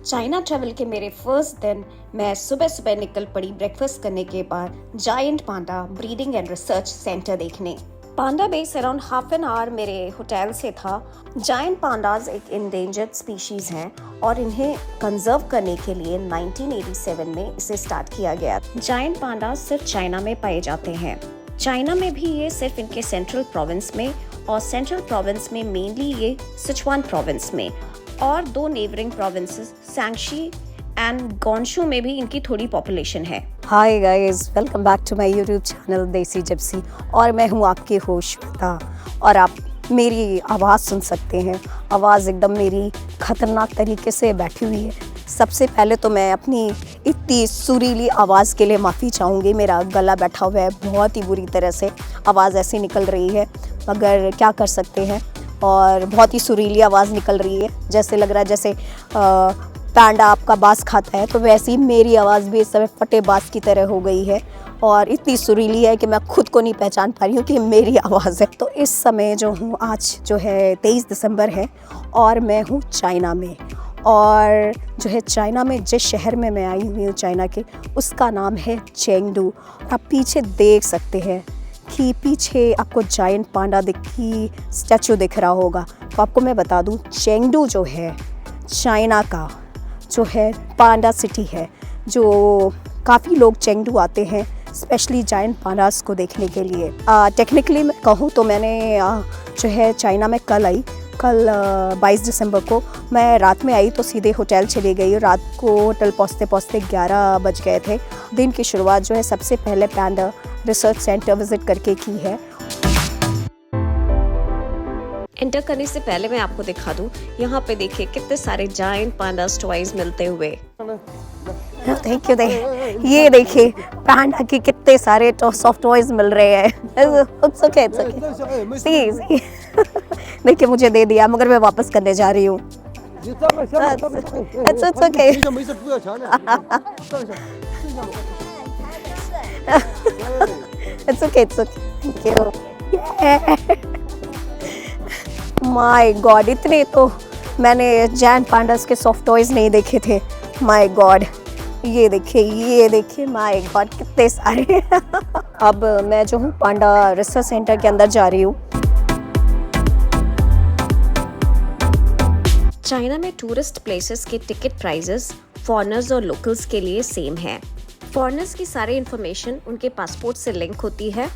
China travel के मेरे first दिन मैं सुबह सुबह निकल पड़ी ब्रेकफास्ट करने के बाद giant panda breeding and research centre देखने। Panda base around half an hour मेरे होटल से था। जायंट पांडाज एक इंडेंजर्ड स्पीशीज हैं और इन्हें कंजर्व करने के लिए 1987 में इसे स्टार्ट किया गया। जायंट पांडाज सिर्फ चाइना में पाए जाते हैं। चाइना में भी ये सिर्फ इनके सेंट्रल प्रोविंस में और सेंट्रल प्रोविंस में मेनली ये सिचुआन प्रोविंस में और दो नेबरिंग प्रोविंसेस सैंगशी एंड गोंशू में भी इनकी थोड़ी पॉपुलेशन है। Hi guys, welcome back to my YouTube channel Desi gypsy और मैं हूँ आपकी होस्ट श्वेता और आप मेरी आवाज़ सुन सकते हैं। आवाज़ एकदम मेरी ख़तरनाक तरीके से बैठी हुई है। सबसे पहले तो मैं अपनी इतनी सुरीली आवाज़ के लिए माफ़ी चाहूँगी। मेरा गला बैठा हुआ है, बहुत ही बुरी तरह से आवाज़ ऐसी निकल रही है, मगर क्या कर सकते हैं। और बहुत ही सुरीली आवाज़ निकल रही है, जैसे लग रहा है जैसे पैंडा आपका बाँस खाता है, तो वैसे ही मेरी आवाज़ भी इस समय फटे बाँस की तरह हो गई है और इतनी सुरीली है कि मैं खुद को नहीं पहचान पा रही हूँ कि मेरी आवाज़ है। तो इस समय जो हूँ, आज जो है 23 दिसंबर है और मैं हूँ चाइना में। और जो है चाइना में जिस शहर में मैं आई हुई हूँ चाइना के, उसका नाम है चेंगडू। आप पीछे देख सकते हैं कि पीछे आपको जायंट पांडा की स्टैचू दिख रहा होगा। तो आपको मैं बता दूँ, चेंगडू जो है चाइना का जो है पांडा सिटी है, जो काफ़ी लोग चेंगडू आते हैं स्पेशली जायंट पांडास को देखने के लिए। टेक्निकली मैं कहूँ तो मैंने जो है चाइना में कल 22 दिसंबर को मैं रात में आई तो सीधे होटल चली गई। रात को होटल पहुँचते पहुँचते 11 बज गए थे। दिन की शुरुआत जो है सबसे पहले पांडा रिसर्च सेंटर विजिट करके की है। एंटर करने से पहले मैं आपको दिखा दूं, यहाँ पे देखिए कितने सारे जायंट पांडास टॉयज मिलते हुए। Thank you. ये देखिए पांडा के कितने सारे सॉफ्ट टॉयज मिल रहे हैं। It's okay, it's okay. See. देखिए मुझे दे दिया, मगर मैं वापस करने जा रही हूँ। It's okay. It's okay, it's okay. Thank you. Yeah. My God, इतने तो मैंने जायंट पांडास के सॉफ्ट टॉयज नहीं देखे थे। माय गॉड, ये देखिए माय गॉड कितने सारे। अब मैं जो हूँ पांडा रिसर्च सेंटर के अंदर जा रही हूँ। चाइना में टूरिस्ट प्लेसेस के टिकट प्राइसेस फॉरेनर्स और लोकल्स के लिए सेम है। फॉरेनर्स की सारी इन्फॉर्मेशन उनके पासपोर्ट से लिंक होती है।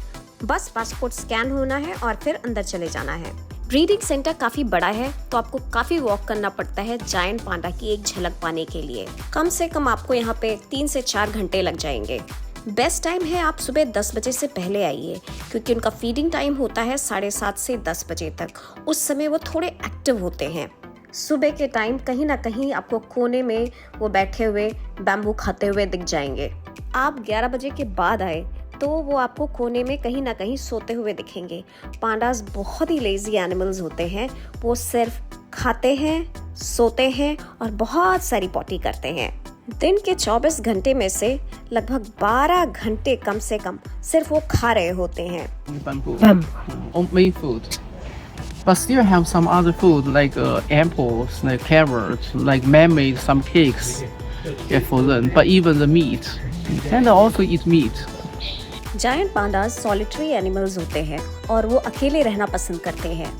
बस पासपोर्ट स्कैन होना है और फिर अंदर चले जाना है। ब्रीडिंग सेंटर काफी बड़ा है, तो आपको काफी वॉक करना पड़ता है जायंट पांडा की एक झलक पाने के लिए। कम से कम आपको यहाँ पे 3 से 4 घंटे लग जाएंगे। बेस्ट टाइम है आप सुबह 10 बजे से पहले आइए, क्योंकि उनका फीडिंग टाइम होता है 7:30 से 10 बजे तक। उस समय वो थोड़े एक्टिव होते हैं। सुबह के टाइम कहीं ना कहीं आपको कोने में वो बैठे हुए बैम्बू खाते हुए दिख जाएंगे। आप 11 बजे के बाद आए तो वो आपको कोने में कहीं ना कहीं सोते हुए दिखेंगे। पांडास बहुत ही लेजी एनिमल्स होते हैं। वो सिर्फ खाते हैं, सोते हैं और बहुत सारी पॉटी करते हैं। दिन के 24 घंटे में से लगभग 12 घंटे कम से कम सिर्फ वो खा रहे होते हैं। Main food, but still have some other food like apples, like carrots, like man-made some cakes, for them. But even the meat, and also eat meat. Giant pandas solitary animals होते हैं और वो अकेले रहना पसंद करते हैं।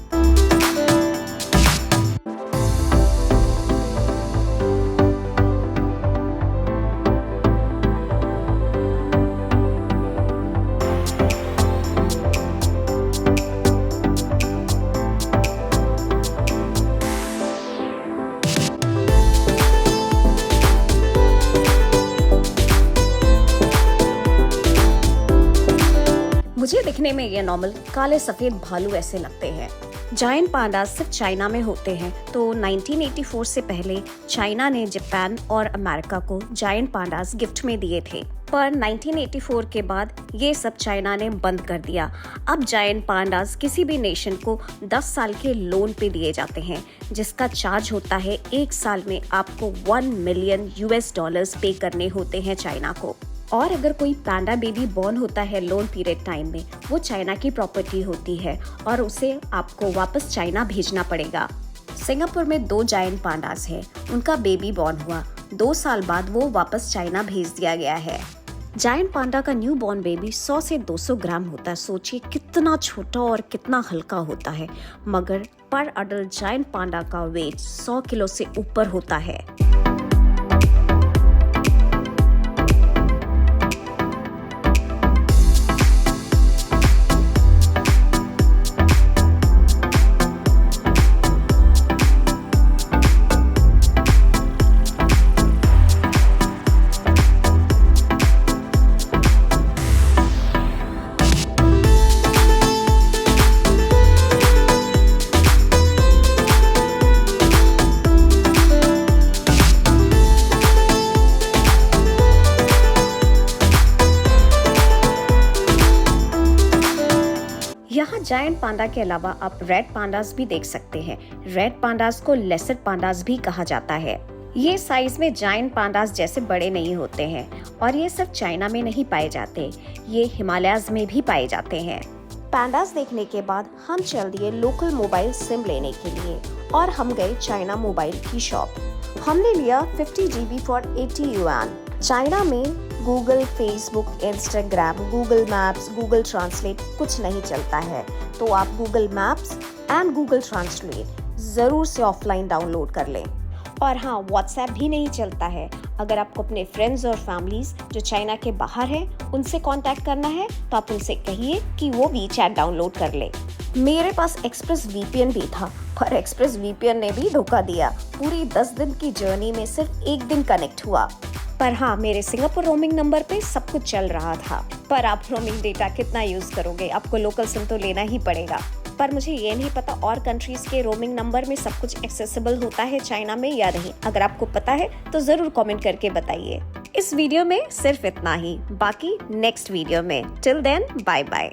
मुझे दिखने में ये नॉर्मल काले सफेद भालू ऐसे लगते हैं। जायंट पांडास सिर्फ चाइना में होते हैं, तो 1984 से पहले चाइना ने जापान और अमेरिका को जायंट पांडास गिफ्ट में दिए थे, पर 1984 के बाद ये सब चाइना ने बंद कर दिया। अब जायंट पांडास किसी भी नेशन को 10 साल के लोन पे दिए जाते हैं, जिसका चार्ज होता है 1 साल में आपको $1 मिलियन पे करने होते हैं चाइना को। और अगर कोई पैंडा बेबी बॉर्न होता है लोन पीरियड टाइम में, वो चाइना की प्रॉपर्टी होती है और उसे आपको वापस चाइना भेजना पड़ेगा। सिंगापुर में 2 जायंट पांडास हैं। उनका बेबी बॉर्न हुआ। 2 साल बाद वो वापस चाइना भेज दिया गया है। जायंट पांडा का न्यू बॉर्न बेबी 100 से 200 ग्राम होता है। सोचिए कितना छोटा और कितना हल्का होता है, मगर पर अडल्ट जायंट पांडा का वेट 100 किलो से ऊपर होता है। यहाँ जायंट पांडा के अलावा आप रेड पांडास भी देख सकते हैं। रेड पांडास को लेसर पांडास भी कहा जाता है। ये साइज में जायंट पांडास जैसे बड़े नहीं होते हैं और ये सिर्फ चाइना में नहीं पाए जाते, ये हिमालयाज में भी पाए जाते हैं। पांडास देखने के बाद हम चल दिए लोकल मोबाइल सिम लेने के लिए और हम गए चाइना मोबाइल की शॉप। हमने लिया 50 GB फॉर 80 युआन। चाइना में Google, Facebook, Instagram, Google maps, Google translate कुछ नहीं चलता है, तो आप Google maps and Google translate ज़रूर से ऑफलाइन डाउनलोड कर लें। और हाँ, व्हाट्सएप भी नहीं चलता है। अगर आपको अपने फ्रेंड्स और फैमिलीज जो चाइना के बाहर हैं उनसे कांटेक्ट करना है तो आप उनसे कहिए कि वो वीचैट डाउनलोड कर ले। मेरे पास एक्सप्रेस वीपीएन भी था, पर एक्सप्रेस वीपीएन ने भी धोखा दिया। पूरी 10 दिन की जर्नी में सिर्फ 1 दिन कनेक्ट हुआ। पर हाँ, मेरे सिंगापुर रोमिंग नंबर पे सब कुछ चल रहा था। पर आप रोमिंग डेटा कितना यूज करोगे, आपको लोकल सिम तो लेना ही पड़ेगा। पर मुझे ये नहीं पता और कंट्रीज के रोमिंग नंबर में सब कुछ एक्सेसिबल होता है चाइना में या नहीं। अगर आपको पता है तो जरूर कमेंट करके बताइए। इस वीडियो में सिर्फ इतना ही, बाकी नेक्स्ट वीडियो में। Till then, bye bye.